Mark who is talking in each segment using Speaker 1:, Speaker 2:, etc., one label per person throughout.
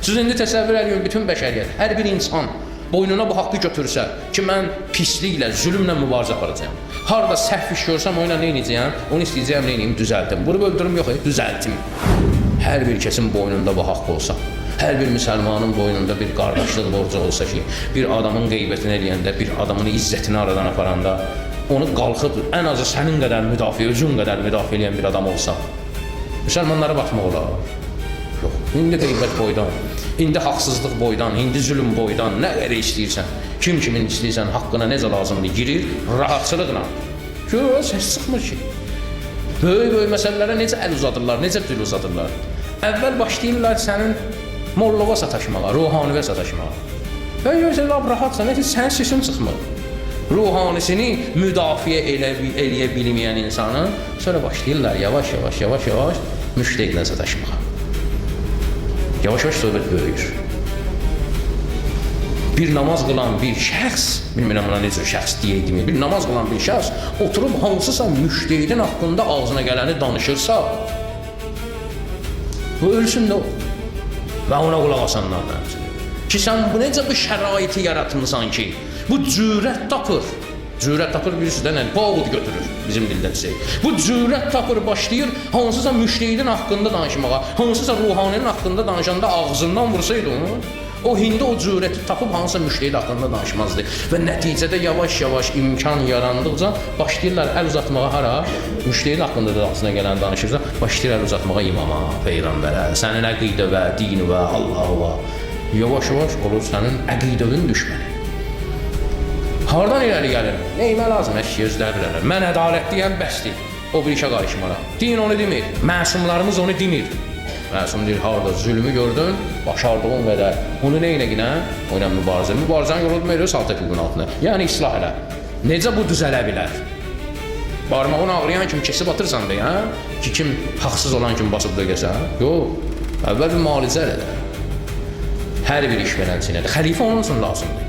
Speaker 1: Siz indi təsəvvür edin, bütün bəşəriyyət, hər bir insan boynuna bu haqqı götürsə ki, mən pisliklə, zülmlə mübarizə aparacağım. Harada səhv iş görsəm, o ilə nə edəcəyəm? Onu istəyəcəyim, nə edeyim? Düzəltim. Bunu öldürüm yox, düzəltim. Hər bir kəsin boynunda bu haqq olsa, hər bir müsəlmanın boynunda bir qardaşlıq borcu olsa ki, bir adamın qeybətini eləyəndə, bir adamın izzətini aradan aparanda, onu qalxıb ən azı sənin qədər müdafiə, özün qədər müdafiə eləyən bir adam olsa, müsəlmanlara batmaq olar. Yox, indi qeybət boydan, indi haqsızlıq boydan, indi zülm boydan, nə qədər istəyirsən, kimin istəyirsən, haqqına necə lazımdır, girir, rahatçılıqla. Gör, səs çıxmır ki. Böyük məsələlərə necə əl uzadırlar, necə dil uzadırlar. Əvvəl başlayırlar sənin mollova sataşmağa, ruhanivə sataşmağa. Və görürsən, rahatsan, sənin sesin çıxmır. Ruhanisini müdafiə eləyə bilməyən insanın, sonra başlayırlar yavaş müştəqlə sataşmağa. Yavaş-yavaş söhbət böyüyür. Bir namaz qılan bir şəxs, bilmirəm buna necə şəxs deyəkdimi, bir namaz qılan bir şəxs oturub hansısa müştəhidin haqqında ağzına gələni danışırsa, bu ölsün də o. Və ona qulaq asanlardan. Ki, sən bu necə bir şəraiti yaratmısan ki, bu cürət tapır. Cürət tapır bilirsiniz də, bağud götürür bizim dildə desək. Bu cürət tapır, başlayır hansısa müştəhidin haqqında danışmağa, hansısa ruhaninin haqqında danışanda ağzından vursaydı onu, o hindi o cürəti tapıb hansısa müştəhid haqqında danışmazdı. Və nəticədə yavaş-yavaş imkan yarandıqca başlayırlar əl uzatmağa hara? Müştəhid haqqında da ağzına gələn danışırsa, başlayır əl uzatmağa imama, peyğəmbərə, sənin əqidə və dini və Allah'a. Yavaş-yavaş olur sənin əqidəvin düşməni. Hardan irəli gəlir? Neyimə lazım əşki özlərdirlər. Mən ədalətliyəm, bəsdir. O bir işə qarışmara. Din onu demir, məsumlarımız onu demir. Məsum deyir, harada zülmü gördün, başardığın qədər. Onu nə ilə ginə? O ilə mübarizə. Mübarizəni yolu demir, salt hüququn altına. Yəni, islah elə. Necə bu düzələ bilər? Barmağın ağrıyan kimi kesib atırsan da, ki, kim haqsız olan kimi basıb dögəsən? Yox, əvvəl bir müalicə elədir. Hər bir iş beləncədir. Xəlifə onun üçün lazımdır.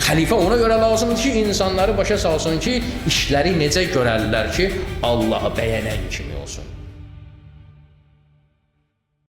Speaker 1: Xəlifə ona görə lazımdır ki, insanları başa salsın ki, işləri necə görərlər ki, Allahı bəyənən kimi olsun.